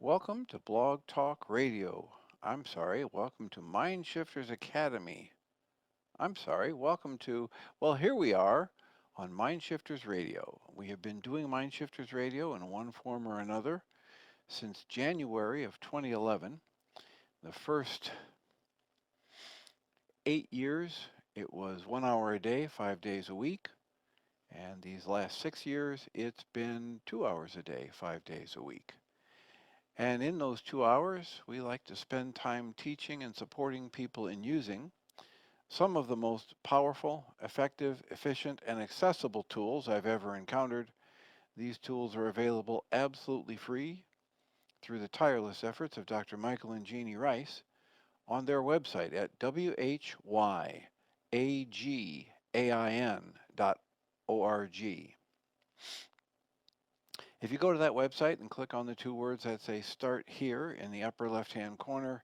Welcome to Blog Talk Radio. Welcome to Mind Shifters Academy. Welcome to, here we are on Mind Shifters Radio. We have been doing Mind Shifters Radio in one form or another since January of 2011. The first 8 years, it was 1 hour a day, 5 days a week. And these last 6 years, it's been 2 hours a day, 5 days a week. And in those 2 hours, we like to spend time teaching and supporting people in using some of the most powerful, effective, efficient, and accessible tools I've ever encountered. These tools are available absolutely free through the tireless efforts of Dr. Michael and Jeannie Rice on their website at whyagain.org. If you go to that website and click on the two words that say Start Here in the upper left-hand corner,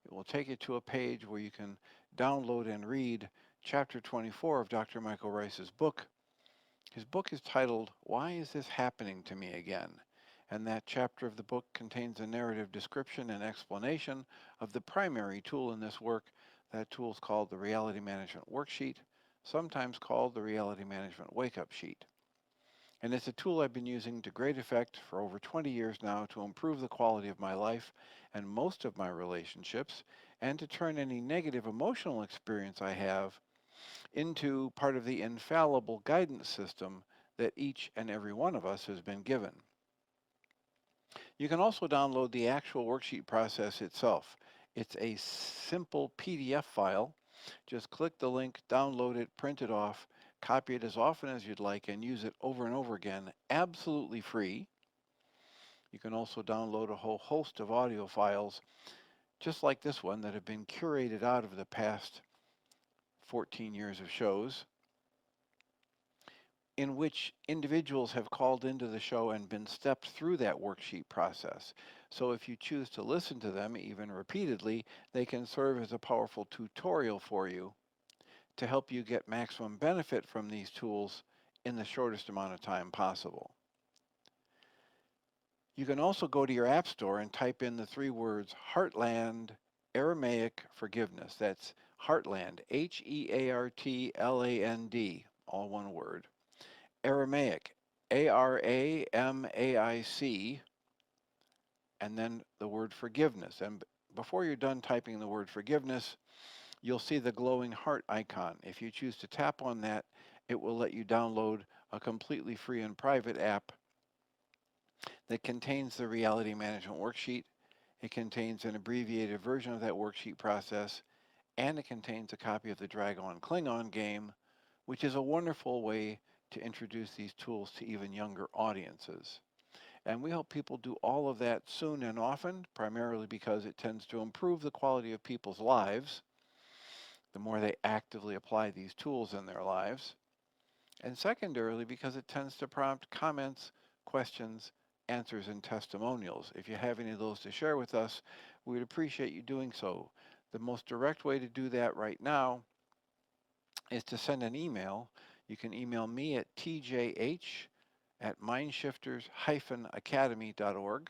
it will take you to a page where you can download and read Chapter 24 of Dr. Michael Rice's book. His book is titled, Why Is This Happening to Me Again? And that chapter of the book contains a narrative description and explanation of the primary tool in this work. That tool is called the Reality Management Worksheet, sometimes called the Reality Management Wake-Up Sheet. And it's a tool I've been using to great effect for over 20 years now to improve the quality of my life and most of my relationships, and to turn any negative emotional experience I have into part of the infallible guidance system that each and every one of us has been given. You can also download the actual worksheet process itself. It's a simple PDF file. Just click the link, download it, print it off, copy it as often as you'd like, and use it over and over again, absolutely free. You can also download a whole host of audio files, just like this one, that have been curated out of the past 14 years of shows, in which individuals have called into the show and been stepped through that worksheet process. So if you choose to listen to them, even repeatedly, they can serve as a powerful tutorial for you to help you get maximum benefit from these tools in the shortest amount of time possible. You can also go to your App Store and type in the three words Heartland Aramaic Forgiveness. That's Heartland, Heartland, all one word. Aramaic, Aramaic, and then the word forgiveness. And before you're done typing the word forgiveness, you'll see the glowing heart icon. If you choose to tap on that, it will let you download a completely free and private app that contains the Reality Management Worksheet. It contains an abbreviated version of that worksheet process, and it contains a copy of the Dragon Klingon game, which is a wonderful way to introduce these tools to even younger audiences. And we hope people do all of that soon and often, primarily because it tends to improve the quality of people's lives the more they actively apply these tools in their lives. And secondarily, because it tends to prompt comments, questions, answers, and testimonials. If you have any of those to share with us, we would appreciate you doing so. The most direct way to do that right now is to send an email. You can email me at tjh@mindshifters-academy.org,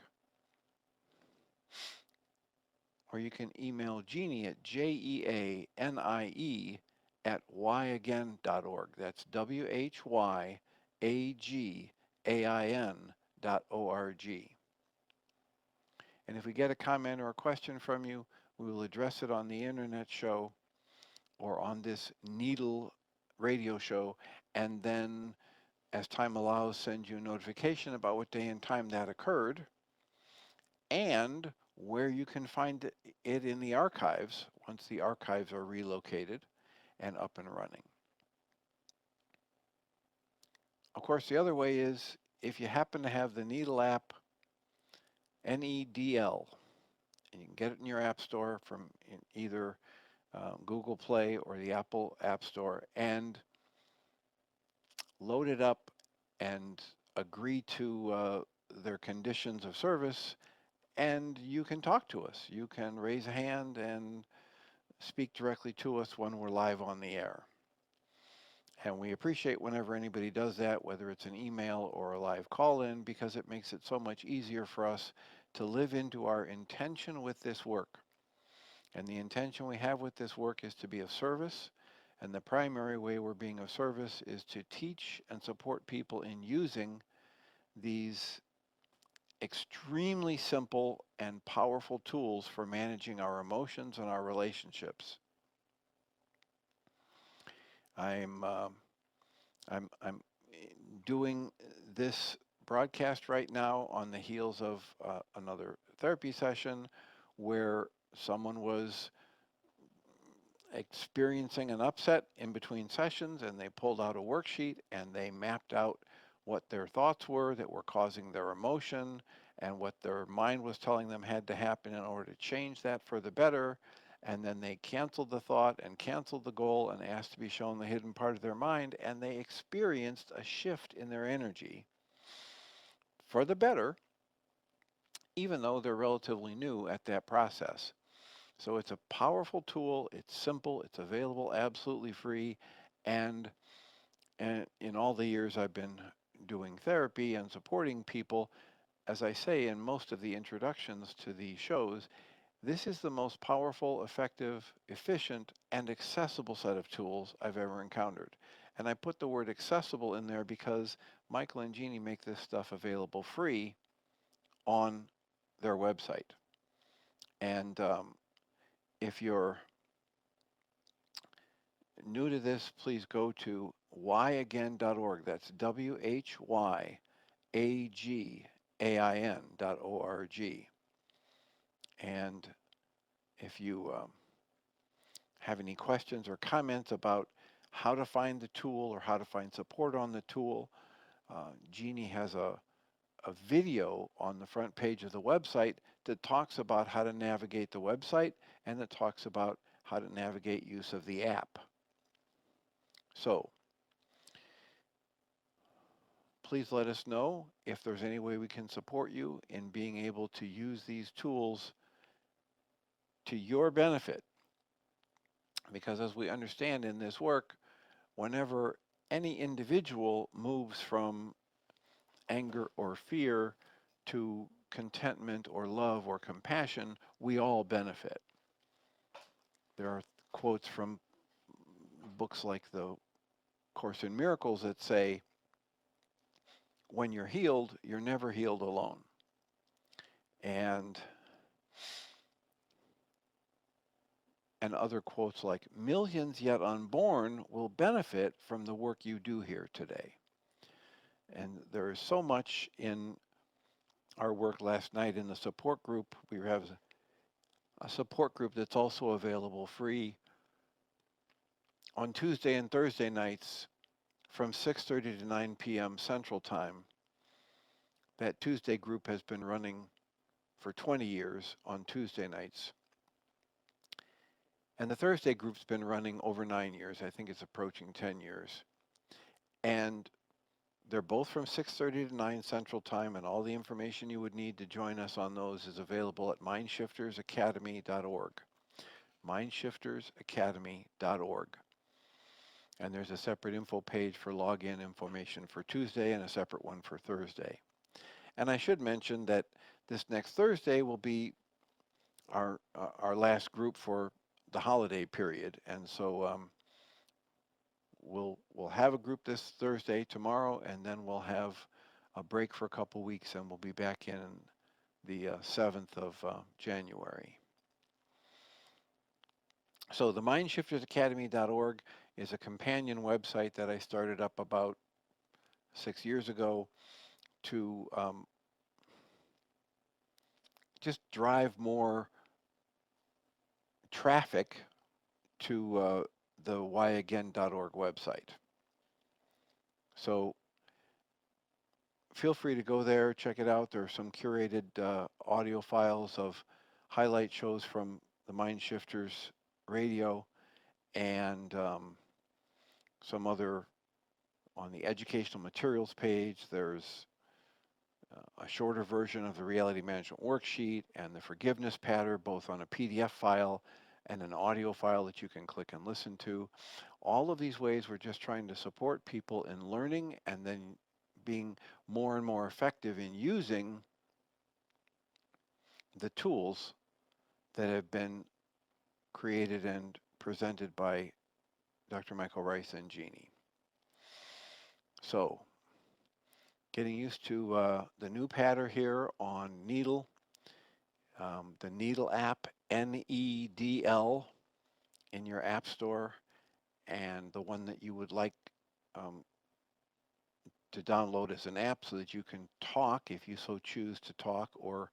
or you can email Jeannie at jeanie@whyagain.org. That's whyagain.org. And if we get a comment or a question from you, we will address it on the internet show or on this Nedl radio show, and then, as time allows, send you a notification about what day and time that occurred, and where you can find it in the archives once the archives are relocated and up and running. Of course, the other way is if you happen to have the Nedl app, Nedl, and you can get it in your app store from either Google Play or the Apple App Store, and load it up and agree to their conditions of service, and you can talk to us. You can raise a hand and speak directly to us when we're live on the air. And we appreciate whenever anybody does that, whether it's an email or a live call-in, because it makes it so much easier for us to live into our intention with this work. And the intention we have with this work is to be of service. And the primary way we're being of service is to teach and support people in using these extremely simple and powerful tools for managing our emotions and our relationships. I'm doing this broadcast right now on the heels of another therapy session where someone was experiencing an upset in between sessions, and they pulled out a worksheet and they mapped out what their thoughts were that were causing their emotion and what their mind was telling them had to happen in order to change that for the better. And then they canceled the thought and canceled the goal and asked to be shown the hidden part of their mind, and they experienced a shift in their energy for the better, even though they're relatively new at that process. So it's a powerful tool, it's simple, it's available absolutely free, and in all the years I've been doing therapy and supporting people, as I say in most of the introductions to the shows, this is the most powerful, effective, efficient, and accessible set of tools I've ever encountered. And I put the word accessible in there because Michael and Jeannie make this stuff available free on their website. And if you're new to this, please go to whyagain.org. That's WHYAGAIN.org. And if you have any questions or comments about how to find the tool or how to find support on the tool, Jeannie has a video on the front page of the website that talks about how to navigate the website and that talks about how to navigate use of the app. So please let us know if there's any way we can support you in being able to use these tools to your benefit. Because as we understand in this work, whenever any individual moves from anger or fear to contentment or love or compassion, we all benefit. There are quotes from books like the Course in Miracles that say, when you're healed, you're never healed alone. And other quotes like, millions yet unborn will benefit from the work you do here today. And there is so much in our work. Last night in the support group, we have a support group that's also available free on Tuesday and Thursday nights from 6:30 to 9 p.m. Central Time. That Tuesday group has been running for 20 years on Tuesday nights. And the Thursday group's been running over 9 years. I think it's approaching 10 years. And they're both from 6:30 to 9 Central Time, and all the information you would need to join us on those is available at mindshiftersacademy.org. mindshiftersacademy.org. And there's a separate info page for login information for Tuesday and a separate one for Thursday. And I should mention that this next Thursday will be our last group for the holiday period, and so we'll have a group this Thursday, tomorrow, and then we'll have a break for a couple weeks, and we'll be back in the 7th of January. So the mindshiftersacademy.org is a companion website that I started up about 6 years ago to just drive more traffic to the whyagain.org website. So feel free to go there, check it out. There are some curated audio files of highlight shows from the Mind Shifters radio and some other, on the educational materials page, there's a shorter version of the reality management worksheet and the forgiveness pattern, both on a PDF file and an audio file that you can click and listen to. All of these ways, we're just trying to support people in learning and then being more and more effective in using the tools that have been created and presented by Dr. Michael Rice and Jeannie. So, getting used to the new pattern here on Nedl, the Nedl app, Nedl, in your app store, and the one that you would like um, to download as an app so that you can talk if you so choose to talk or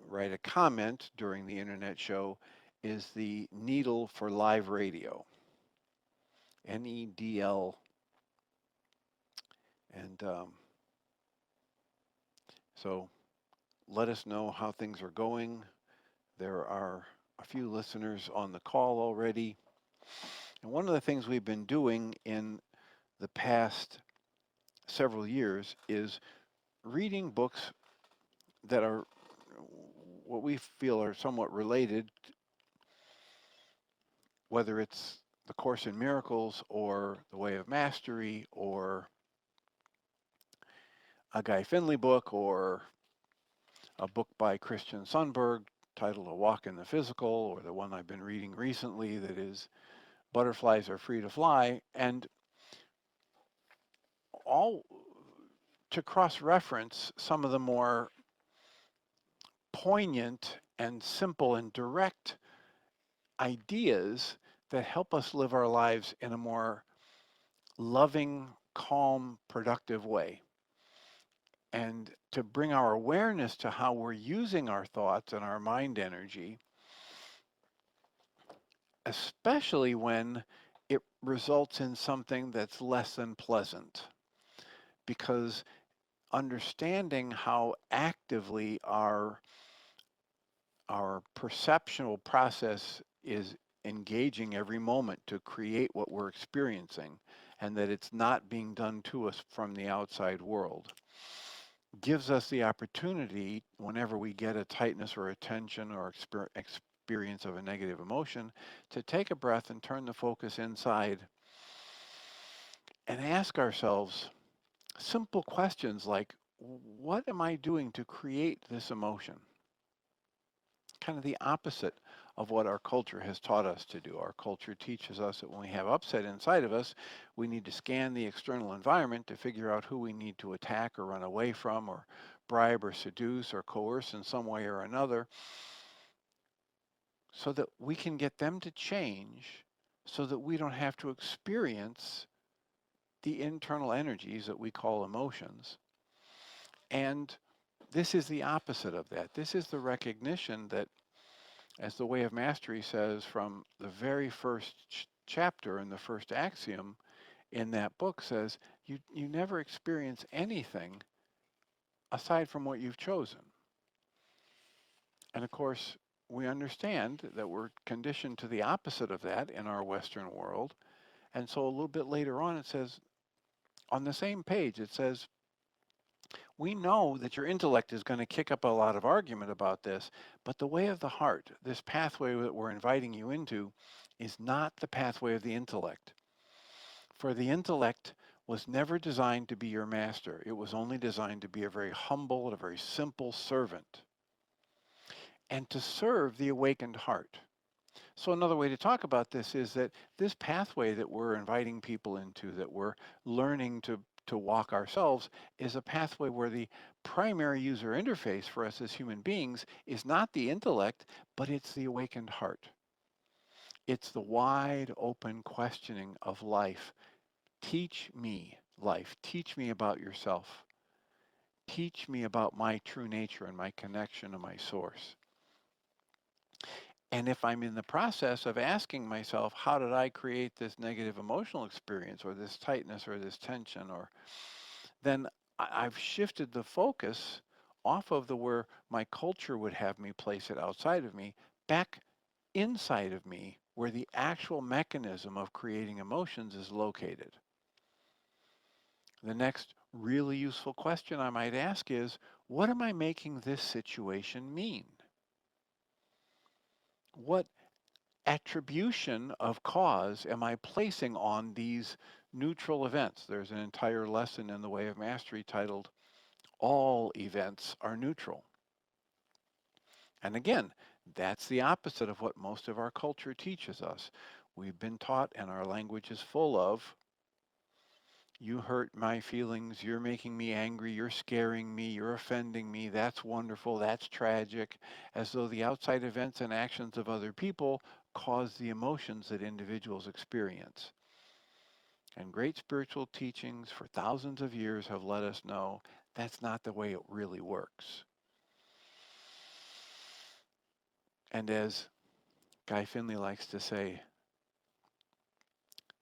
write a comment during the internet show is the Nedl for live radio. Nedl. And so let us know how things are going. There are a few listeners on the call already. And one of the things we've been doing in the past several years is reading books that are what we feel are somewhat related, whether it's The Course in Miracles or The Way of Mastery or a Guy Finley book or a book by Christian Sundberg titled A Walk in the Physical, or the one I've been reading recently that is Butterflies Are Free to Fly, and all to cross-reference some of the more poignant and simple and direct ideas that help us live our lives in a more loving, calm, productive way. And to bring our awareness to how we're using our thoughts and our mind energy, especially when it results in something that's less than pleasant. Because understanding how actively our perceptual process is engaging every moment to create what we're experiencing, and that it's not being done to us from the outside world, gives us the opportunity, whenever we get a tightness or a tension or experience of a negative emotion, to take a breath and turn the focus inside and ask ourselves simple questions like, what am I doing to create this emotion? Kind of the opposite of what our culture has taught us to do. Our culture teaches us that when we have upset inside of us, we need to scan the external environment to figure out who we need to attack or run away from or bribe or seduce or coerce in some way or another so that we can get them to change so that we don't have to experience the internal energies that we call emotions. And this is the opposite of that. This is the recognition that, as the Way of Mastery says from the very first chapter and the first axiom in that book, says you never experience anything aside from what you've chosen. And of course, we understand that we're conditioned to the opposite of that in our Western world. And so a little bit later on, it says, on the same page, it says, we know that your intellect is going to kick up a lot of argument about this, but the way of the heart, this pathway that we're inviting you into, is not the pathway of the intellect. For the intellect was never designed to be your master. It was only designed to be a very humble and a very simple servant, and to serve the awakened heart. So another way to talk about this is that this pathway that we're inviting people into, that we're learning to walk ourselves, is a pathway where the primary user interface for us as human beings is not the intellect, but it's the awakened heart. It's the wide open questioning of life. Teach me, life. Teach me about yourself. Teach me about my true nature and my connection to my source. And if I'm in the process of asking myself, how did I create this negative emotional experience or this tightness or this tension, or then I've shifted the focus off of the where my culture would have me place it outside of me, back inside of me where the actual mechanism of creating emotions is located. The next really useful question I might ask is, what am I making this situation mean? What attribution of cause am I placing on these neutral events? There's an entire lesson in the Way of Mastery titled, All Events Are Neutral. And again, that's the opposite of what most of our culture teaches us. We've been taught, and our language is full of, you hurt my feelings, you're making me angry, you're scaring me, you're offending me, that's wonderful, that's tragic, as though the outside events and actions of other people cause the emotions that individuals experience. And great spiritual teachings for thousands of years have let us know that's not the way it really works. And as Guy Finley likes to say,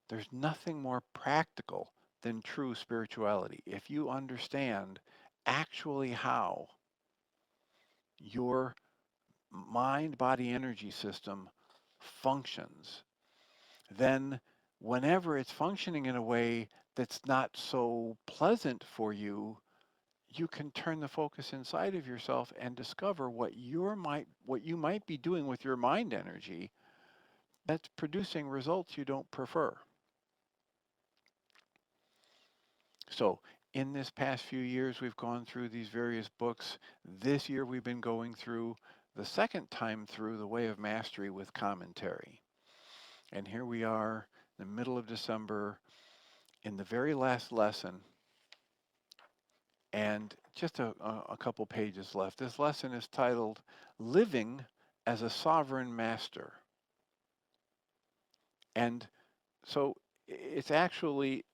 there's nothing more practical than true spirituality. If you understand actually how your mind body energy system functions, then whenever it's functioning in a way that's not so pleasant for you, you can turn the focus inside of yourself and discover what you might be doing with your mind energy that's producing results you don't prefer. So in this past few years, we've gone through these various books. This year, we've been going through the second time through The Way of Mastery with commentary. And here we are, in the middle of December, in the very last lesson, and just a couple pages left. This lesson is titled Living as a Sovereign Master. And so it's actually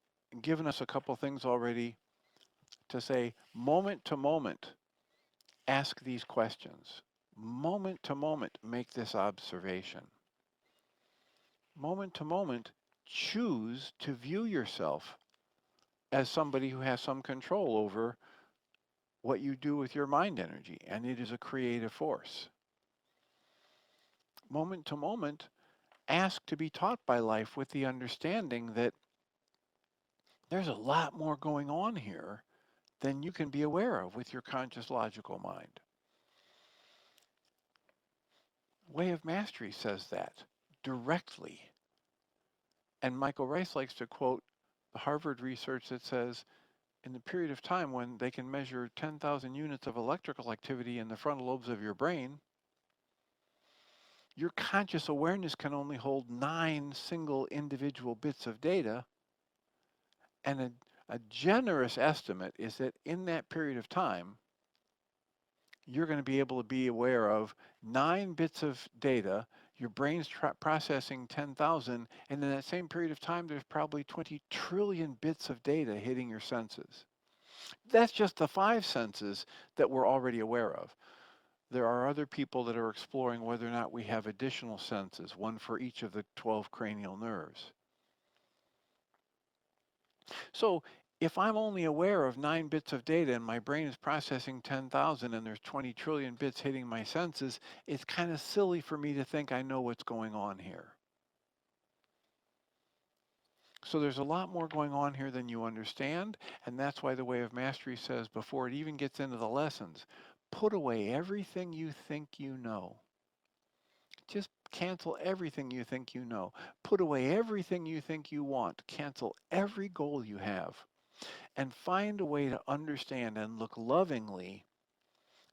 given us a couple things already to say, moment to moment, ask these questions. Moment to moment, make this observation. Moment to moment, choose to view yourself as somebody who has some control over what you do with your mind energy, and it is a creative force. Moment to moment, ask to be taught by life with the understanding that there's a lot more going on here than you can be aware of with your conscious logical mind. Way of Mastery says that directly. And Michael Rice likes to quote the Harvard research that says, in the period of time when they can measure 10,000 units of electrical activity in the frontal lobes of your brain, your conscious awareness can only hold 9 single individual bits of data. And a generous estimate is that in that period of time, you're going to be able to be aware of 9 bits of data, your brain's processing 10,000, and in that same period of time, there's probably 20 trillion bits of data hitting your senses. That's just the 5 senses that we're already aware of. There are other people that are exploring whether or not we have additional senses, one for each of the 12 cranial nerves. So if I'm only aware of 9 bits of data and my brain is processing 10,000 and there's 20 trillion bits hitting my senses, it's kind of silly for me to think I know what's going on here. So there's a lot more going on here than you understand, and that's why the Way of Mastery says before it even gets into the lessons, put away everything you think you know. Just cancel everything you think you know. Put away everything you think you want. Cancel every goal you have. And find a way to understand and look lovingly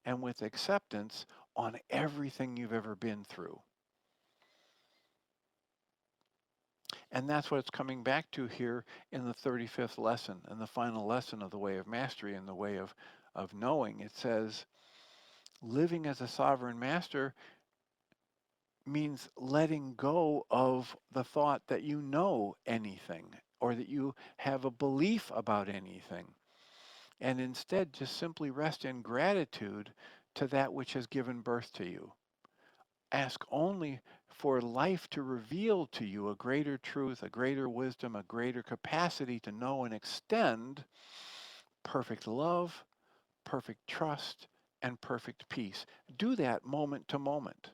and with acceptance on everything you've ever been through. And that's what it's coming back to here in the 35th lesson and the final lesson of the Way of Mastery and the Way of Knowing. It says, living as a sovereign master means letting go of the thought that you know anything or that you have a belief about anything. And instead just simply rest in gratitude to that which has given birth to you. Ask only for life to reveal to you a greater truth, a greater wisdom, a greater capacity to know and extend perfect love, perfect trust, and perfect peace. Do that moment to moment.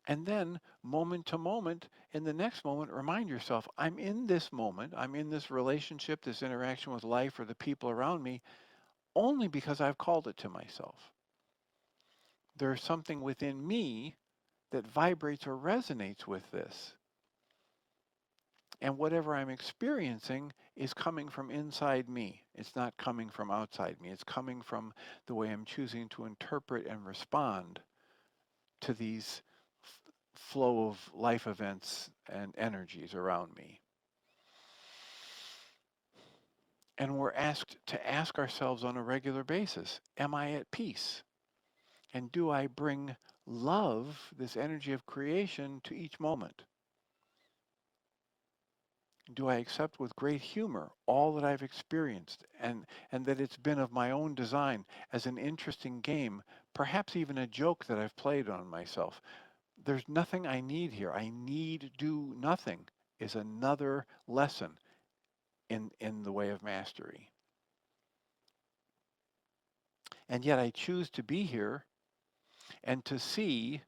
And then, moment to moment, in the next moment, remind yourself, I'm in this moment, I'm in this relationship, this interaction with life or the people around me, only because I've called it to myself. There's something within me that vibrates or resonates with this. And whatever I'm experiencing is coming from inside me. It's not coming from outside me. It's coming from the way I'm choosing to interpret and respond to these flow of life events and energies around me. And we're asked to ask ourselves on a regular basis, am I at peace? And do I bring love, this energy of creation, to each moment? Do I accept with great humor all that I've experienced and that it's been of my own design as an interesting game, perhaps even a joke that I've played on myself? There's nothing I need here. I need do nothing is another lesson in the way of mastery. And yet I choose to be here and to see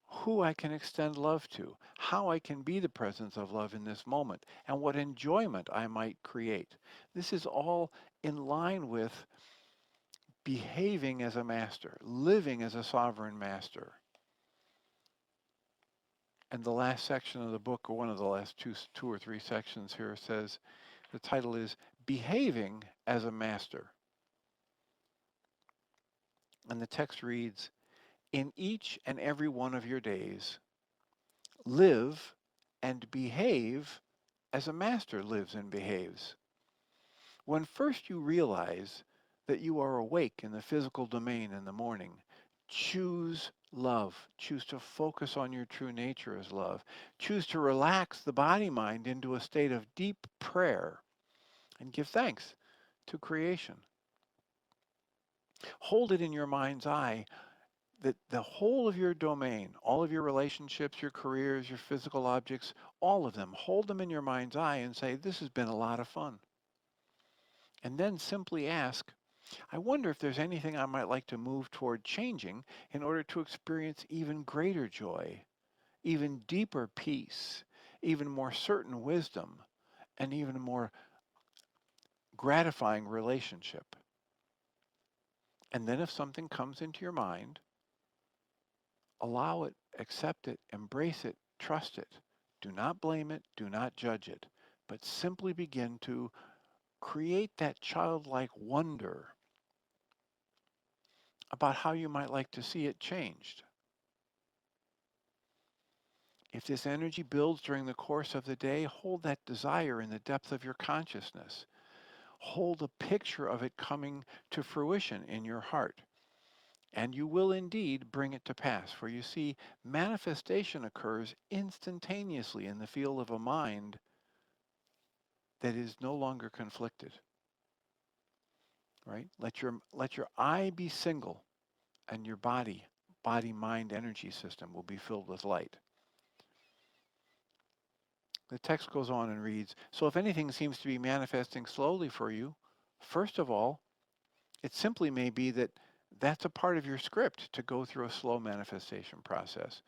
who I can extend love to, how I can be the presence of love in this moment, and what enjoyment I might create. This is all in line with behaving as a master, living as a sovereign master. And the last section of the book, or one of the last two or three sections here, says the title is Behaving as a Master. And the text reads, in each and every one of your days, live and behave as a master lives and behaves. When first you realize that you are awake in the physical domain in the morning, choose love. Choose to focus on your true nature as love. Choose to relax the body-mind into a state of deep prayer and give thanks to creation. Hold it in your mind's eye that the whole of your domain, all of your relationships, your careers, your physical objects, all of them, hold them in your mind's eye and say, this has been a lot of fun. And then simply ask, I wonder if there's anything I might like to move toward changing in order to experience even greater joy, even deeper peace, even more certain wisdom, and even more gratifying relationship. And then if something comes into your mind, allow it, accept it, embrace it, trust it. Do not blame it, do not judge it, but simply begin to create that childlike wonder about how you might like to see it changed. If this energy builds during the course of the day, hold that desire in the depth of your consciousness. Hold a picture of it coming to fruition in your heart. And you will indeed bring it to pass. For you see, manifestation occurs instantaneously in the field of a mind that is no longer conflicted. Right? Let your eye be single, and your body, mind, energy system will be filled with light. The text goes on and reads, so if anything seems to be manifesting slowly for you, first of all, it simply may be that that's a part of your script to go through a slow manifestation process.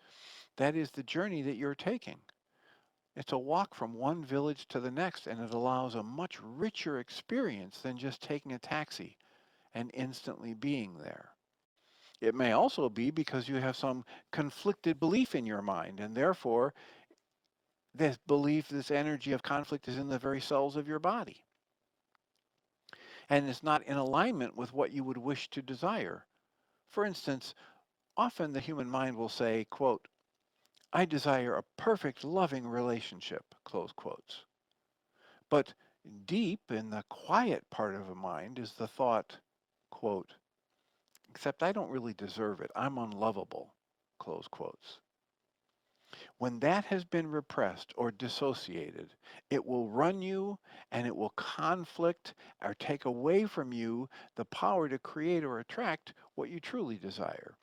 That is the journey that you're taking. It's a walk from one village to the next, and it allows a much richer experience than just taking a taxi and instantly being there. It may also be because you have some conflicted belief in your mind, and therefore this belief, this energy of conflict is in the very cells of your body. And it's not in alignment with what you would wish to desire. For instance, often the human mind will say, quote, I desire a perfect, loving relationship, close quotes. But deep in the quiet part of a mind is the thought, quote, except I don't really deserve it. I'm unlovable, close quotes. When that has been repressed or dissociated, it will run you and it will conflict or take away from you the power to create or attract what you truly desire.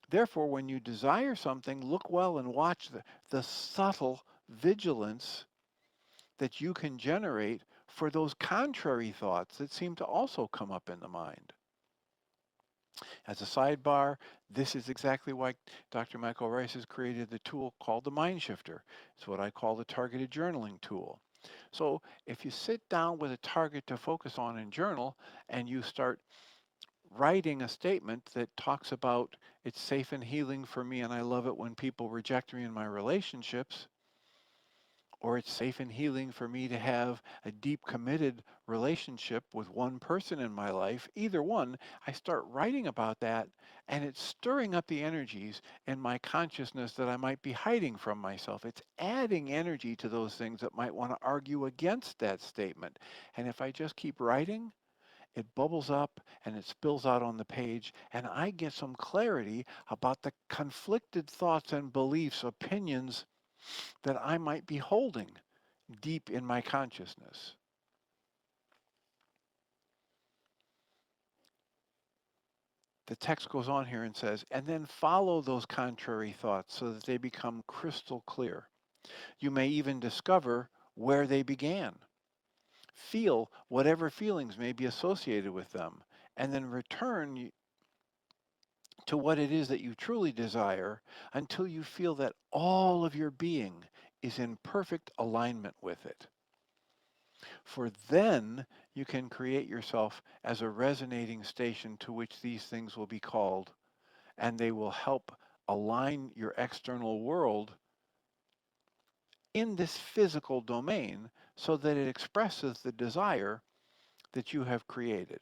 Therefore, when you desire something, look well and watch the subtle vigilance that you can generate for those contrary thoughts that seem to also come up in the mind. As a sidebar, this is exactly why Dr. Michael Rice has created the tool called the Mind Shifter. It's what I call the targeted journaling tool. So if you sit down with a target to focus on and journal, and you start writing a statement that talks about it's safe and healing for me and I love it when people reject me in my relationships, or it's safe and healing for me to have a deep committed relationship with one person in my life, either one, I start writing about that, and it's stirring up the energies in my consciousness that I might be hiding from myself. It's adding energy to those things that might want to argue against that statement. And if I just keep writing, it bubbles up and it spills out on the page, and I get some clarity about the conflicted thoughts and beliefs, opinions that I might be holding deep in my consciousness. The text goes on here and says, and then follow those contrary thoughts so that they become crystal clear. You may even discover where they began. Feel whatever feelings may be associated with them, and then return to what it is that you truly desire until you feel that all of your being is in perfect alignment with it. For then you can create yourself as a resonating station to which these things will be called, and they will help align your external world in this physical domain so that it expresses the desire that you have created.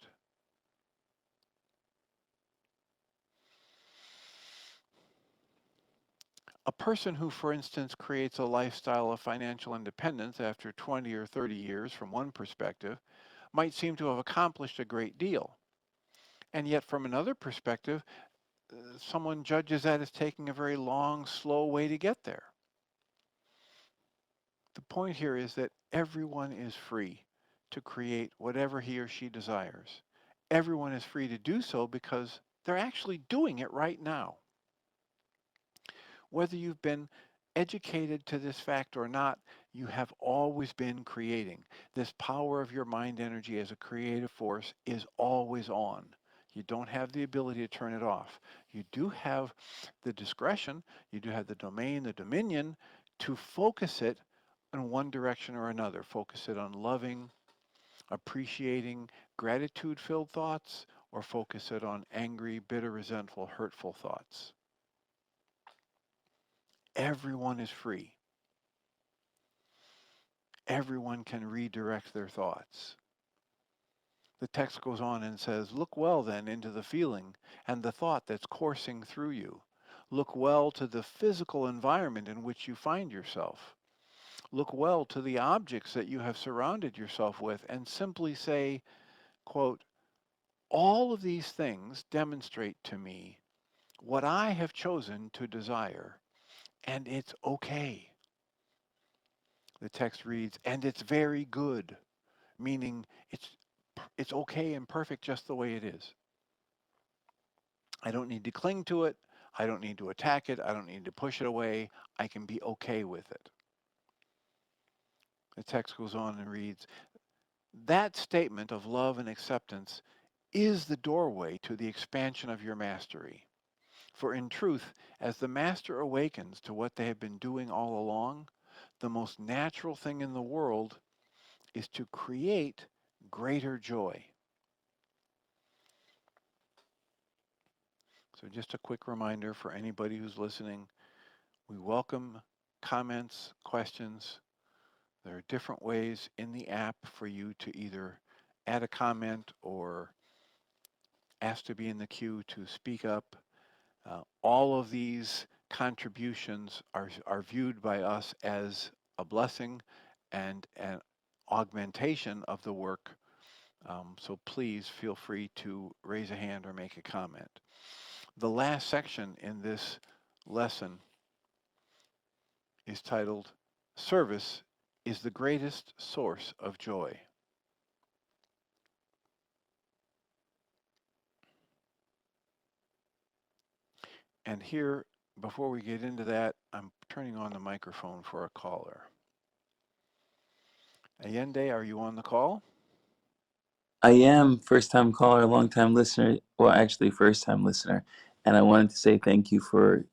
A person who, for instance, creates a lifestyle of financial independence after 20 or 30 years from one perspective might seem to have accomplished a great deal. And yet, from another perspective, someone judges that as taking a very long, slow way to get there. The point here is that everyone is free to create whatever he or she desires. Everyone is free to do so because they're actually doing it right now. Whether you've been educated to this fact or not, you have always been creating. This power of your mind energy as a creative force is always on. You don't have the ability to turn it off. You do have the discretion, you do have the domain, the dominion to focus it in one direction or another. Focus it on loving, appreciating, gratitude-filled thoughts, or focus it on angry, bitter, resentful, hurtful thoughts. Everyone is free. Everyone can redirect their thoughts. The text goes on and says, look well then into the feeling and the thought that's coursing through you. Look well to the physical environment in which you find yourself. Look well to the objects that you have surrounded yourself with and simply say, quote, all of these things demonstrate to me what I have chosen to desire, and it's okay. The text reads, and it's very good, meaning it's okay and perfect just the way it is. I don't need to cling to it. I don't need to attack it. I don't need to push it away. I can be okay with it. The text goes on and reads, that statement of love and acceptance is the doorway to the expansion of your mastery. For in truth, as the master awakens to what they have been doing all along, the most natural thing in the world is to create greater joy. So just a quick reminder for anybody who's listening, we welcome comments, questions. There are different ways in the app for you to either add a comment or ask to be in the queue to speak up. All of these contributions are viewed by us as a blessing and an augmentation of the work. So please feel free to raise a hand or make a comment. The last section in this lesson is titled, Service is the Greatest Source of Joy. And here, before we get into that, I'm turning on the microphone for a caller. Allende, are you on the call? I am first-time caller, long-time listener. Well, actually, first-time listener, and I wanted to say thank you for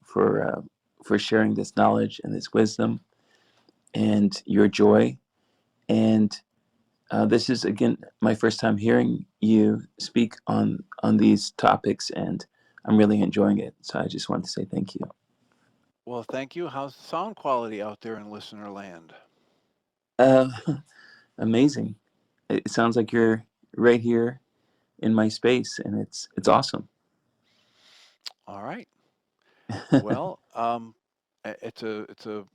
sharing this knowledge and this wisdom and your joy. And this is again my first time hearing you speak on these topics, and I'm really enjoying it. So I just wanted to say thank you. Well, thank you. How's the sound quality out there in listener land? Uh, amazing. It sounds like you're right here in my space, and it's awesome. All right. Well, it's a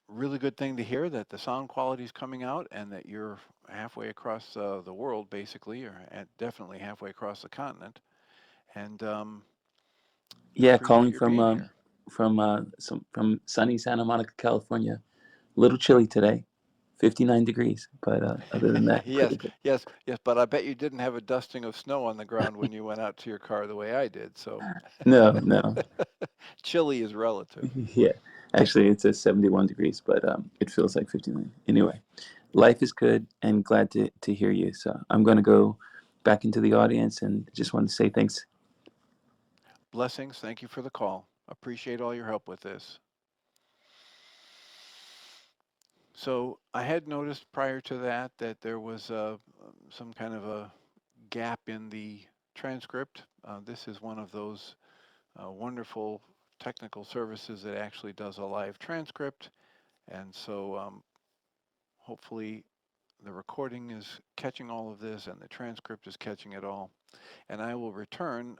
really good thing to hear that the sound quality is coming out and that you're halfway across the world, basically, or definitely halfway across the continent. And Yeah, appreciate calling your being here. from sunny Santa Monica, California. A little chilly today, 59 degrees, but other than that, Yes, pretty good. yes, yes. But I bet you didn't have a dusting of snow on the ground when you went out to your car the way I did. So No, no, chilly is relative. yeah. Actually, it's a 71 degrees, but it feels like 59. Anyway, life is good, and glad to hear you. So I'm going to go back into the audience and just want to say thanks. Blessings. Thank you for the call. Appreciate all your help with this. So I had noticed prior to that that there was some kind of a gap in the transcript. This is one of those wonderful technical services that actually does a live transcript. And so hopefully the recording is catching all of this and the transcript is catching it all. And I will return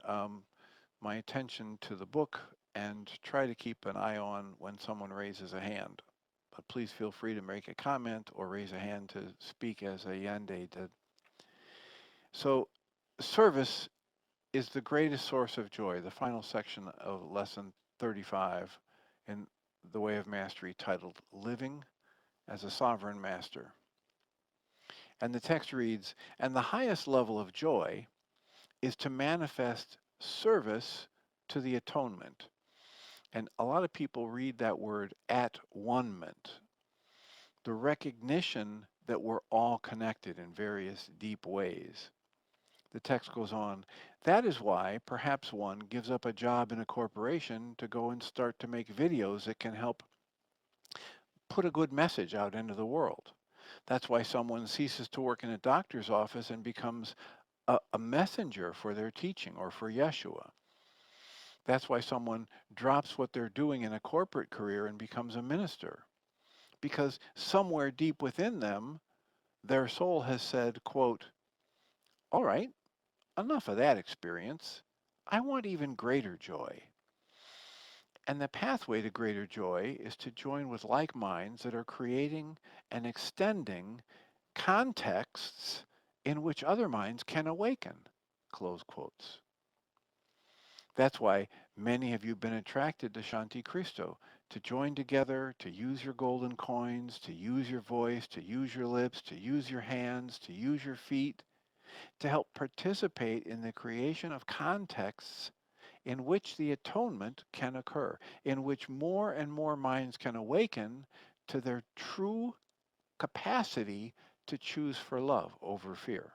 my attention to the book and try to keep an eye on when someone raises a hand. But please feel free to make a comment or raise a hand to speak as Ayande did. So, service is the greatest source of joy, the final section of lesson 35 in The Way of Mastery, titled Living as a Sovereign Master. And the text reads, and the highest level of joy is to manifest service to the atonement. And a lot of people read that word at one-ment, the recognition that we're all connected in various deep ways. The text goes on, that is why perhaps one gives up a job in a corporation to go and start to make videos that can help put a good message out into the world. That's why someone ceases to work in a doctor's office and becomes a messenger for their teaching or for Yeshua. That's why someone drops what they're doing in a corporate career and becomes a minister. Because somewhere deep within them, their soul has said, quote, all right, enough of that experience. I want even greater joy. And the pathway to greater joy is to join with like minds that are creating and extending contexts in which other minds can awaken. Close quotes. That's why many of you have been attracted to Shanti Cristo, to join together, to use your golden coins, to use your voice, to use your lips, to use your hands, to use your feet, to help participate in the creation of contexts in which the atonement can occur, in which more and more minds can awaken to their true capacity to choose for love over fear.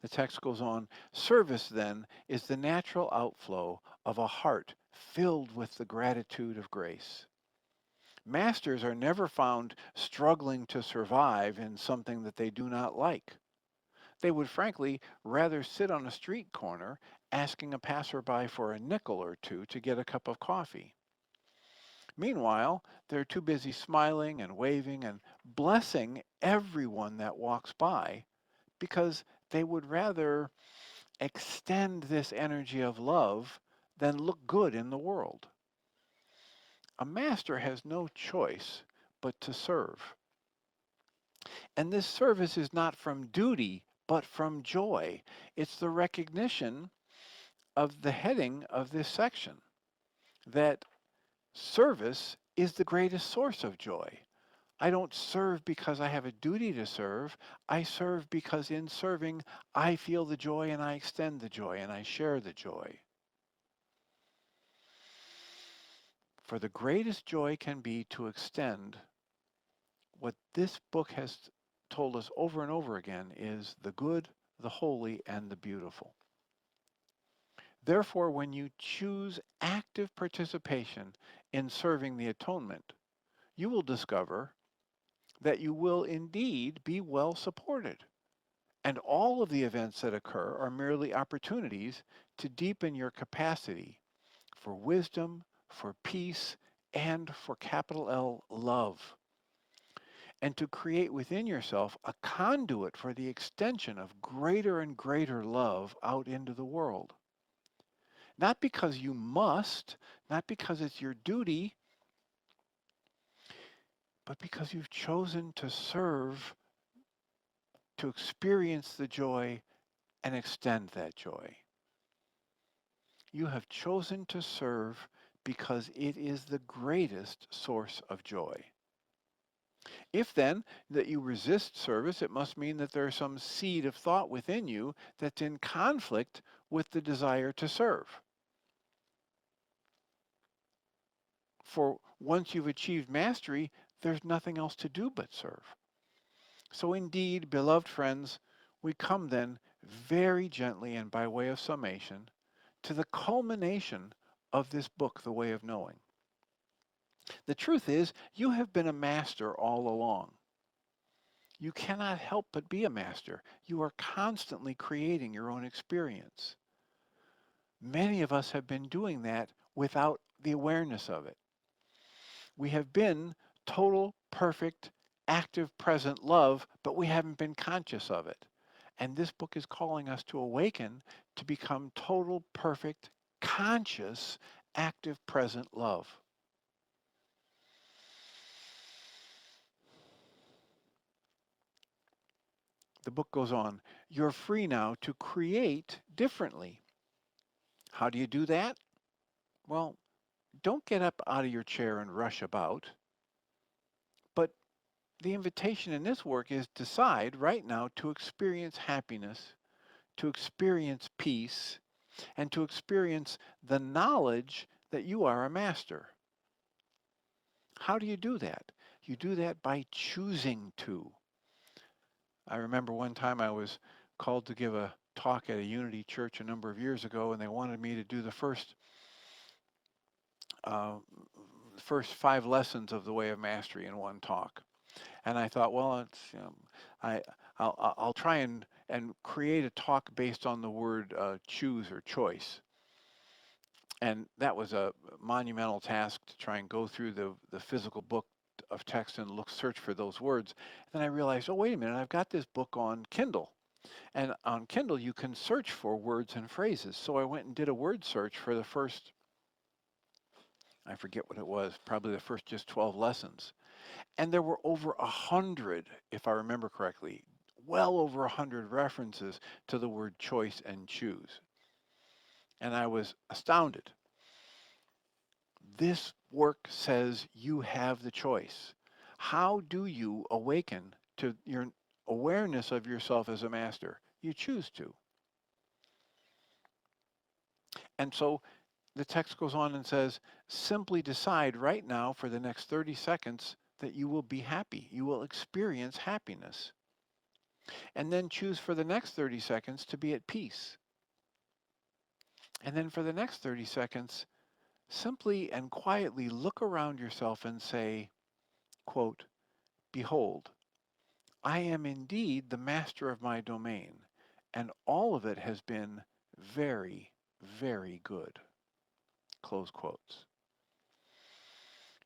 The text goes on, service then is the natural outflow of a heart filled with the gratitude of grace. Masters are never found struggling to survive in something that they do not like. They would frankly rather sit on a street corner asking a passerby for a nickel or two to get a cup of coffee. Meanwhile, they're too busy smiling and waving and blessing everyone that walks by because they would rather extend this energy of love than look good in the world. A master has no choice but to serve. And this service is not from duty, but from joy. It's the recognition of the heading of this section that service is the greatest source of joy. I don't serve because I have a duty to serve. I serve because in serving, I feel the joy and I extend the joy and I share the joy. For the greatest joy can be to extend what this book has told us over and over again is the good, the holy, and the beautiful. Therefore, when you choose active participation in serving the atonement, you will discover that you will indeed be well supported. And all of the events that occur are merely opportunities to deepen your capacity for wisdom, for peace, and for capital L, love. and to create within yourself a conduit for the extension of greater and greater love out into the world. Not because you must, not because it's your duty, but because you've chosen to serve, to experience the joy and extend that joy. You have chosen to serve because it is the greatest source of joy. If then that you resist service, it must mean that there's some seed of thought within you that's in conflict with the desire to serve. For once you've achieved mastery, there's nothing else to do but serve. So indeed, beloved friends, we come then very gently and by way of summation to the culmination of this book, The Way of Knowing. The truth is, you have been a master all along. You cannot help but be a master. You are constantly creating your own experience. Many of us have been doing that without the awareness of it. We have been total, perfect, active, present love, but we haven't been conscious of it. And this book is calling us to awaken to become total, perfect, conscious, active, present love. The book goes on. You're free now to create differently. How do you do that? Well, don't get up out of your chair and rush about. But the invitation in this work is decide right now to experience happiness, to experience peace, and to experience the knowledge that you are a master. How do you do that? You do that by choosing to. I remember one time I was called to give a talk at a Unity church a number of years ago, and they wanted me to do the uh, first 5 lessons of the Way of Mastery in one talk. And I thought, well, it's I I'll try and create a talk based on the word choose or choice. And that was a monumental task to try and go through the physical book of text and search for those words. And then I realized, oh, wait a minute, I've got this book on Kindle. And on Kindle, you can search for words and phrases. So I went and did a word search for the first, I forget what it was, probably the first just 12 lessons. And there were over 100, if I remember correctly, well over 100 references to the word choice and choose. And I was astounded. This work says you have the choice. How do you awaken to your awareness of yourself as a master? You choose to. And so the text goes on and says, simply decide right now for the next 30 seconds that you will be happy. You will experience happiness. And then choose for the next 30 seconds to be at peace. And then for the next 30 seconds, simply and quietly look around yourself and say, quote, behold, I am indeed the master of my domain, and all of it has been very, very good. Close quotes.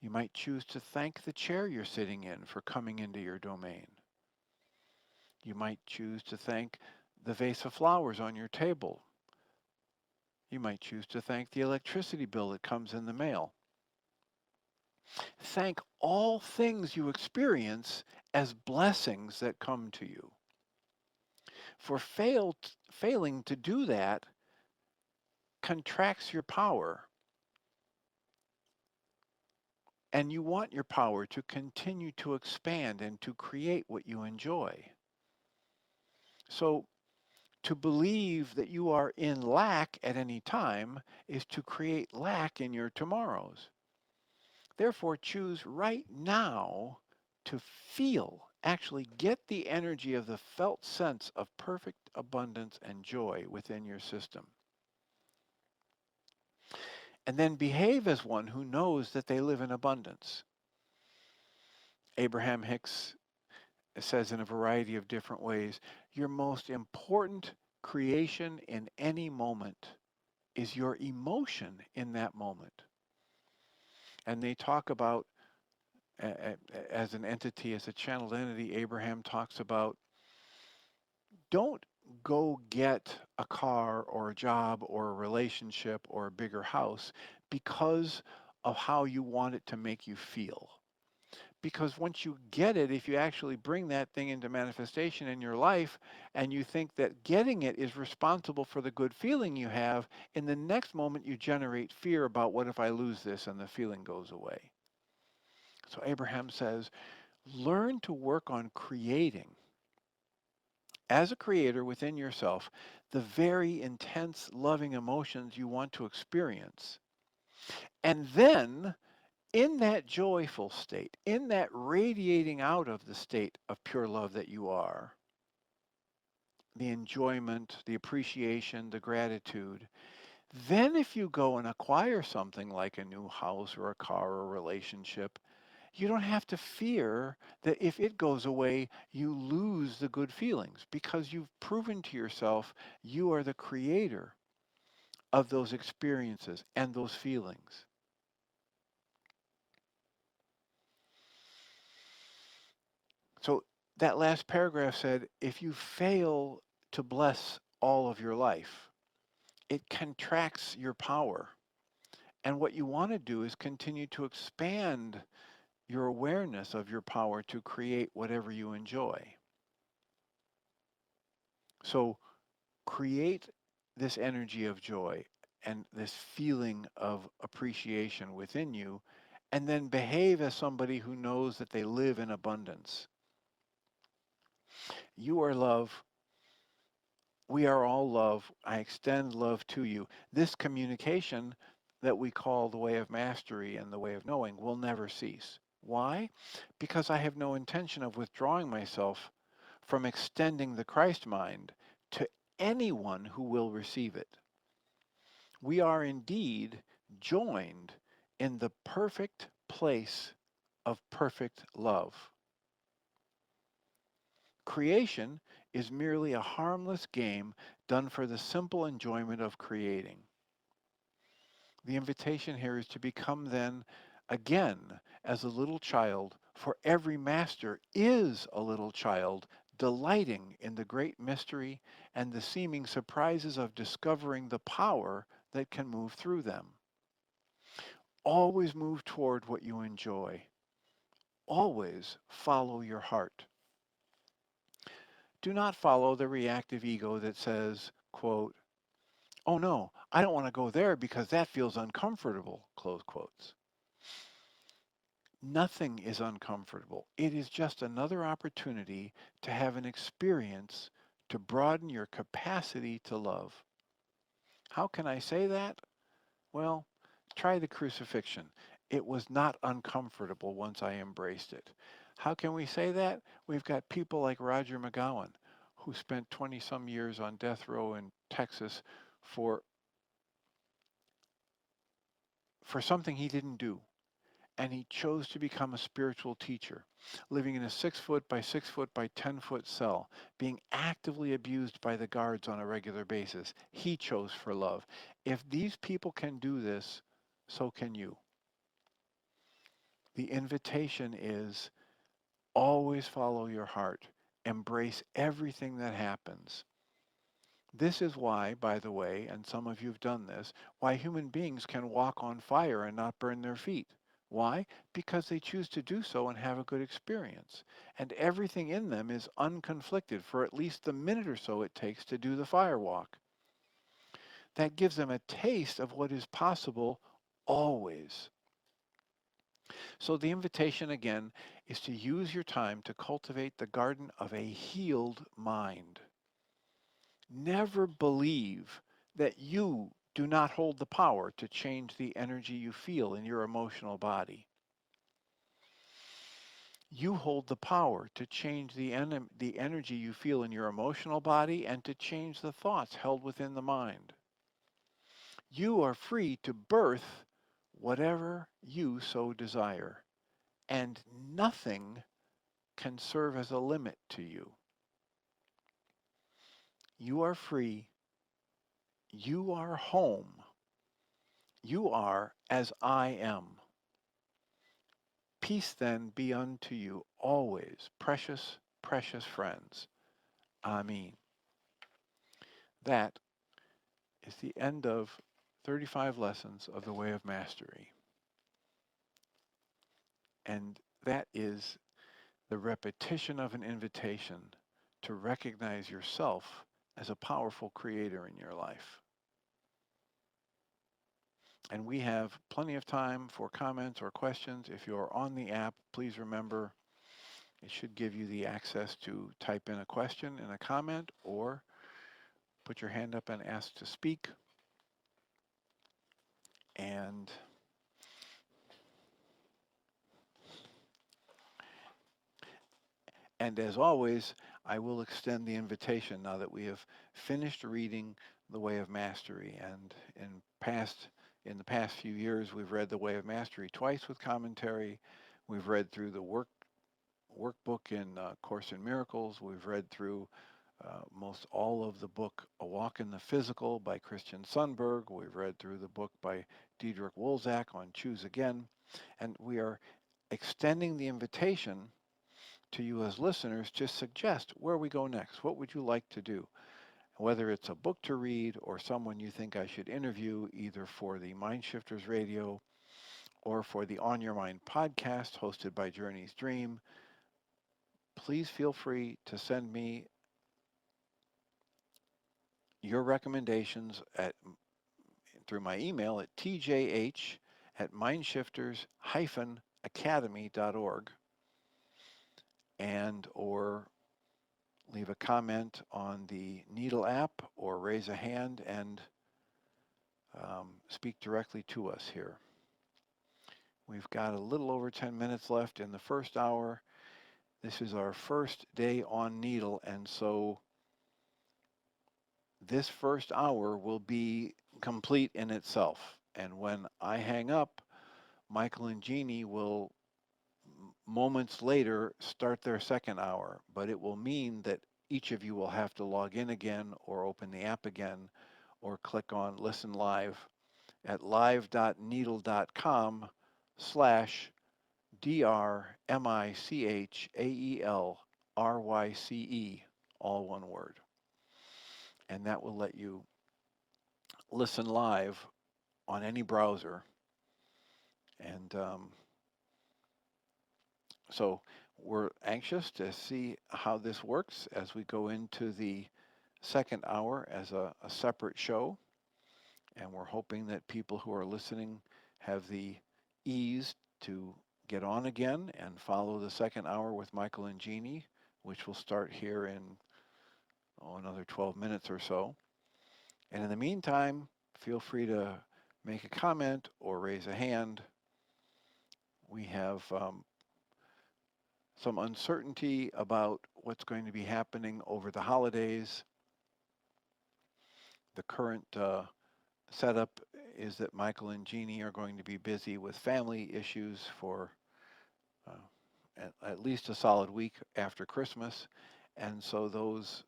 You might choose to thank the chair you're sitting in for coming into your domain. You might choose to thank the vase of flowers on your table. You might choose to thank the electricity bill that comes in the mail. Thank all things you experience as blessings that come to you. For failing to do that contracts your power, and you want your power to continue to expand and to create what you enjoy. So to believe that you are in lack at any time is to create lack in your tomorrows. Therefore, choose right now to feel, actually get the energy of the felt sense of perfect abundance and joy within your system. And then behave as one who knows that they live in abundance. Abraham Hicks says in a variety of different ways, your most important creation in any moment is your emotion in that moment. And they talk about as an entity, as a channeled entity, Abraham talks about, don't go get a car or a job or a relationship or a bigger house because of how you want it to make you feel. Because once you get it, if you actually bring that thing into manifestation in your life and you think that getting it is responsible for the good feeling you have, in the next moment you generate fear about, what if I lose this, and the feeling goes away. So Abraham says, learn to work on creating, as a creator within yourself, the very intense, loving emotions you want to experience. And then, in that joyful state, in that radiating out of the state of pure love that you are, the enjoyment, the appreciation, the gratitude, then if you go and acquire something like a new house or a car or a relationship, you don't have to fear that if it goes away, you lose the good feelings, because you've proven to yourself you are the creator of those experiences and those feelings. So that last paragraph said, if you fail to bless all of your life, it contracts your power. And what you want to do is continue to expand your awareness of your power to create whatever you enjoy. So create this energy of joy and this feeling of appreciation within you, and then behave as somebody who knows that they live in abundance. You are love. We are all love. I extend love to you. This communication that we call the way of mastery and the way of knowing will never cease. Why? Because I have no intention of withdrawing myself from extending the Christ mind to anyone who will receive it. We are indeed joined in the perfect place of perfect love. Creation is merely a harmless game done for the simple enjoyment of creating. The invitation here is to become then, again, as a little child, for every master is a little child, delighting in the great mystery and the seeming surprises of discovering the power that can move through them. Always move toward what you enjoy. Always follow your heart. Do not follow the reactive ego that says, quote, oh no, I don't want to go there because that feels uncomfortable, close quotes. Nothing is uncomfortable. It is just another opportunity to have an experience to broaden your capacity to love. How can I say that? Well, try the crucifixion. It was not uncomfortable once I embraced it. How can we say that? We've got people like Roger McGowan, who spent 20 some years on death row in Texas for something he didn't do. And he chose to become a spiritual teacher, living in a 6 foot by 6 foot by 10 foot cell, being actively abused by the guards on a regular basis. He chose for love. If these people can do this, so can you. The invitation is, always follow your heart. Embrace everything that happens. This is why, by the way, and some of you have done this, why human beings can walk on fire and not burn their feet. Why? Because they choose to do so and have a good experience. And everything in them is unconflicted for at least the minute or so it takes to do the fire walk. That gives them a taste of what is possible always. So the invitation again is to use your time to cultivate the garden of a healed mind. Never believe that you do not hold the power to change the energy you feel in your emotional body. You hold the power to change the energy you feel in your emotional body and to change the thoughts held within the mind. You are free to birth whatever you so desire, and nothing can serve as a limit to you. You are free. You are home. You are as I am. Peace then be unto you always, precious, precious friends. Amen. That is the end of 35 lessons of the Way of Mastery. And that is the repetition of an invitation to recognize yourself as a powerful creator in your life. And we have plenty of time for comments or questions. If you're on the app, please remember it should give you the access to type in a question and a comment or put your hand up and ask to speak. And as always, I will extend the invitation now that we have finished reading The Way of Mastery. And in the past few years, we've read The Way of Mastery twice with commentary. We've read through the workbook in Course in Miracles. We've read through most all of the book A Walk in the Physical by Christian Sundberg. We've read through the book by Diederik Wolzak on Choose Again. And we are extending the invitation to you as listeners to suggest where we go next. What would you like to do? Whether it's a book to read or someone you think I should interview, either for the Mind Shifters Radio or for the On Your Mind podcast hosted by Journey's Dream, please feel free to send me your recommendations through my email at tjh@mindshifters-academy.org and or leave a comment on the Nedl app or raise a hand and speak directly to us here. We've got a little over 10 minutes left in the first hour. This is our first day on Nedl, and so this first hour will be complete in itself. And when I hang up, Michael and Jeannie will moments later start their second hour, but it will mean that each of you will have to log in again or open the app again or click on listen live at live.nedl.com/drmichaelryce, all one word. And that will let you listen live on any browser. And so we're anxious to see how this works as we go into the second hour as a separate show. And we're hoping that people who are listening have the ease to get on again and follow the second hour with Michael and Jeannie, which will start here in another 12 minutes or so. And in the meantime, feel free to make a comment or raise a hand. We have some uncertainty about what's going to be happening over the holidays. The current setup is that Michael and Jeannie are going to be busy with family issues for at least a solid week after Christmas. And so those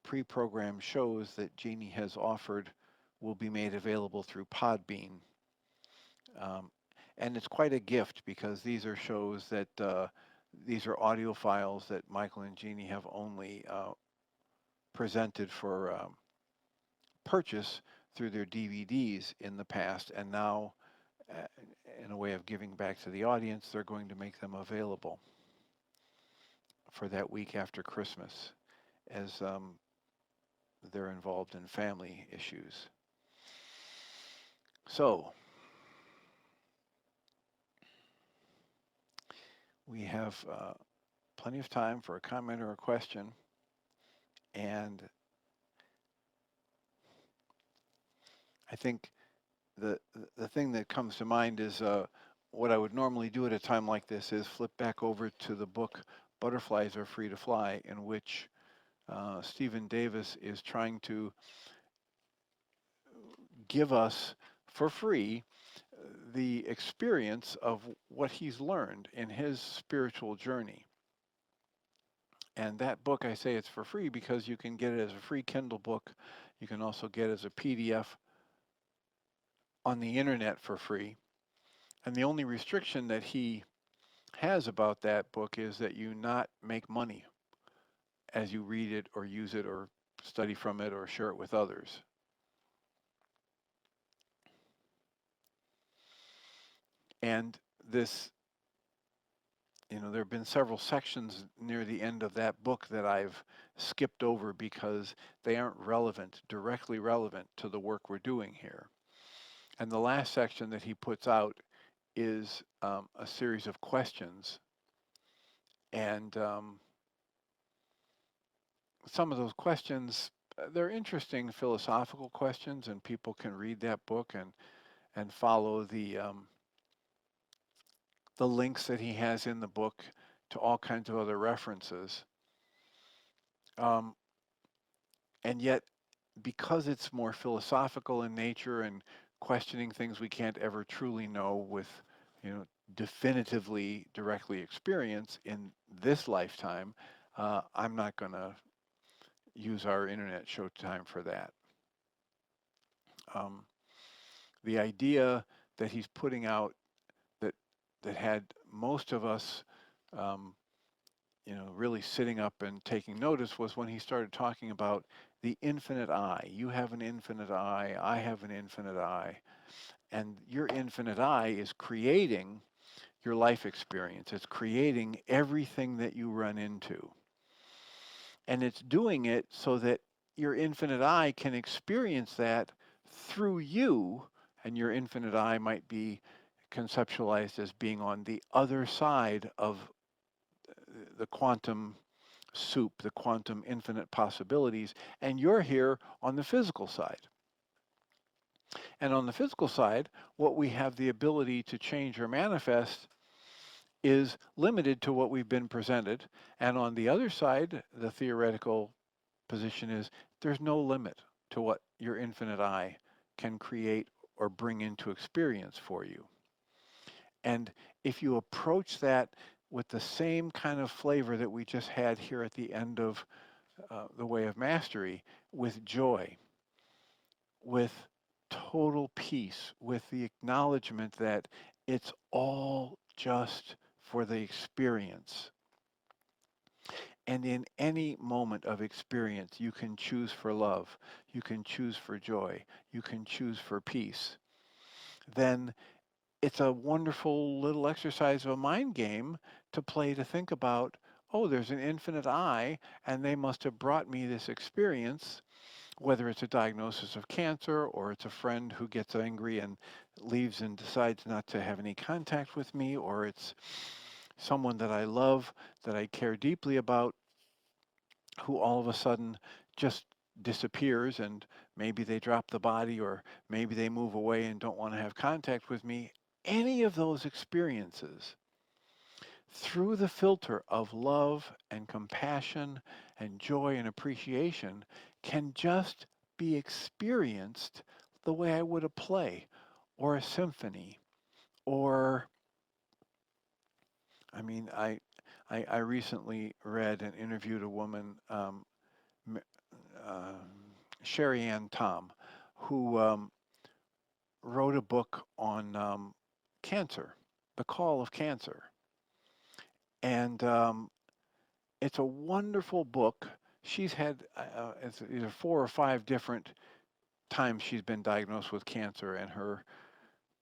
pre-programmed shows that Jeannie has offered will be made available through Podbean. And it's quite a gift because these are shows that these are audio files that Michael and Jeannie have only presented for purchase through their DVDs in the past, and now in a way of giving back to the audience, they're going to make them available for that week after Christmas as they're involved in family issues. So we have plenty of time for a comment or a question, and I think the thing that comes to mind is what I would normally do at a time like this is flip back over to the book Butterflies Are Free to Fly, in which Stephen Davis is trying to give us for free the experience of what he's learned in his spiritual journey. And that book, I say it's for free because you can get it as a free Kindle book. You can also get it as a PDF on the internet for free. And the only restriction that he has about that book is that you not make money as you read it or use it or study from it or share it with others. And this, there have been several sections near the end of that book that I've skipped over because they aren't relevant, directly relevant to the work we're doing here. And the last section that he puts out is a series of questions. And some of those questions, they're interesting philosophical questions, and people can read that book and follow the links that he has in the book to all kinds of other references. Um, and yet, because it's more philosophical in nature and questioning things we can't ever truly know with, you know, definitively directly experience in this lifetime, I'm not going to use our internet show time for that. Um, the idea that he's putting out that that had most of us, um, really sitting up and taking notice was when he started talking about the infinite I. You have an infinite I have an infinite I. And your infinite I is creating your life experience. It's creating everything that you run into. And it's doing it so that your infinite I can experience that through you. And your infinite I might be conceptualized as being on the other side of the quantum soup, the quantum infinite possibilities, and you're here on the physical side. And on the physical side, what we have the ability to change or manifest is limited to what we've been presented. And on the other side, the theoretical position is there's no limit to what your infinite I can create or bring into experience for you. And if you approach that with the same kind of flavor that we just had here at the end of the way of mastery, with joy, with total peace, with the acknowledgement that it's all just for the experience. And in any moment of experience, you can choose for love, you can choose for joy, you can choose for peace. Then it's a wonderful little exercise of a mind game to play to think about, oh, there's an infinite I, and they must have brought me this experience, whether it's a diagnosis of cancer or it's a friend who gets angry and leaves and decides not to have any contact with me, or it's someone that I love, that I care deeply about, who all of a sudden just disappears, and maybe they drop the body or maybe they move away and don't want to have contact with me. Any of those experiences through the filter of love and compassion and joy and appreciation can just be experienced the way I would a play or a symphony or I mean I recently read and interviewed a woman, uh, Sherry Ann Tom, who wrote a book on cancer, the call of cancer. And it's a wonderful book. She's had it's either 4 or 5 different times she's been diagnosed with cancer, and her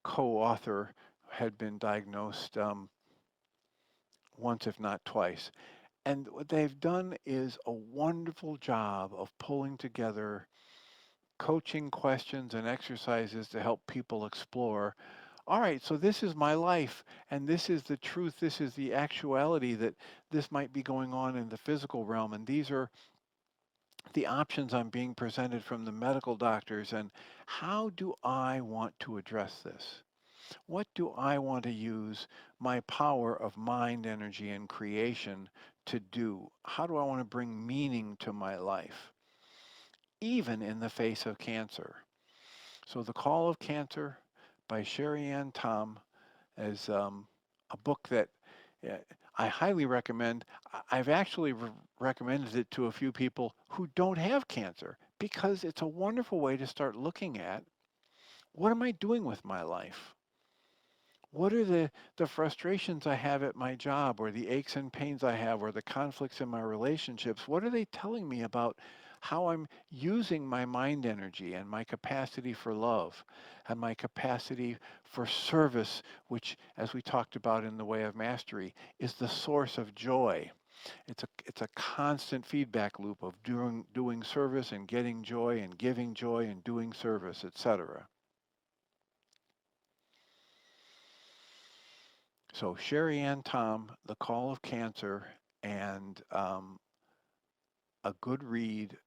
co-author had been diagnosed once, if not twice. And what they've done is a wonderful job of pulling together coaching questions and exercises to help people explore. All right, so this is my life, and this is the truth, this is the actuality that this might be going on in the physical realm, and these are the options I'm being presented from the medical doctors, and how do I want to address this? What do I want to use my power of mind, energy, and creation to do? How do I want to bring meaning to my life, even in the face of cancer? So, The Call of Cancer by Sherry Ann Tom is a book that uh, I highly recommend. I've actually recommended it to a few people who don't have cancer because it's a wonderful way to start looking at what am I doing with my life? What are the frustrations I have at my job, or the aches and pains I have, or the conflicts in my relationships? What are they telling me about how I'm using my mind energy and my capacity for love and my capacity for service, which, as we talked about in the Way of Mastery, is the source of joy. It's a constant feedback loop of doing service and getting joy and giving joy and doing service, etc. So Sherry Ann Tom, The Call of Cancer, and a good read,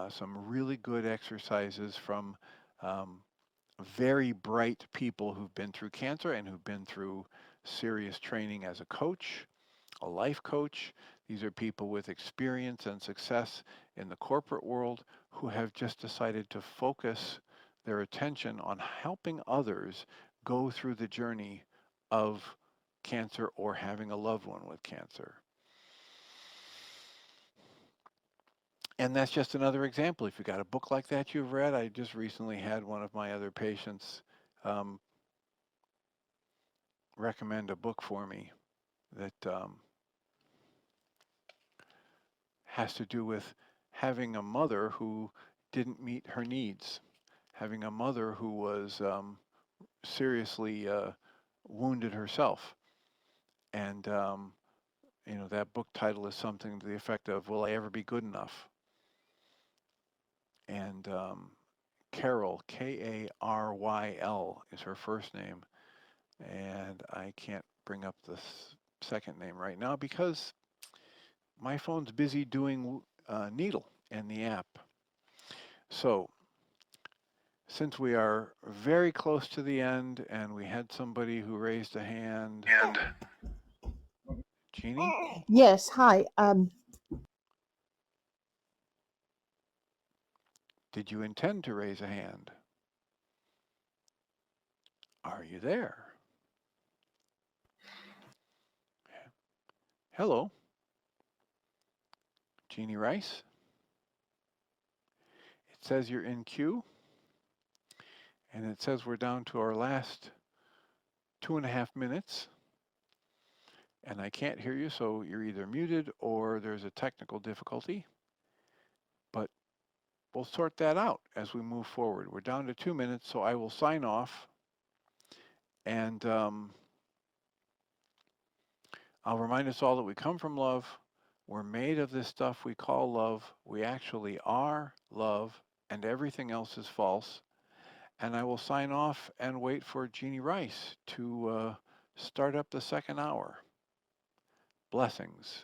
some really good exercises from um, very bright people who've been through cancer and who've been through serious training as a coach, a life coach. These are people with experience and success in the corporate world who have just decided to focus their attention on helping others go through the journey of cancer or having a loved one with cancer. And that's just another example. If you got a book like that you've read, I just recently had one of my other patients um, recommend a book for me that has to do with having a mother who didn't meet her needs, having a mother who was seriously wounded herself. And, that book title is something to the effect of, Will I Ever Be Good Enough? And Carol, K-A-R-Y-L, is her first name. And I can't bring up the second name right now because my phone's busy doing Nedl and the app. So since we are very close to the end and we had somebody who raised a hand, And Jeannie, yes, hi. did you intend to raise a hand? Are you there? Hello, Jeannie Rice. It says you're in queue, and it says we're down to our last 2.5 minutes, and I can't hear you, so you're either muted or there's a technical difficulty. But we'll sort that out as we move forward. We're down to 2 minutes, so I will sign off, and I'll remind us all that we come from love. We're made of this stuff we call love. We actually are love, and everything else is false. And I will sign off and wait for Jeannie Rice to start up the second hour. Blessings.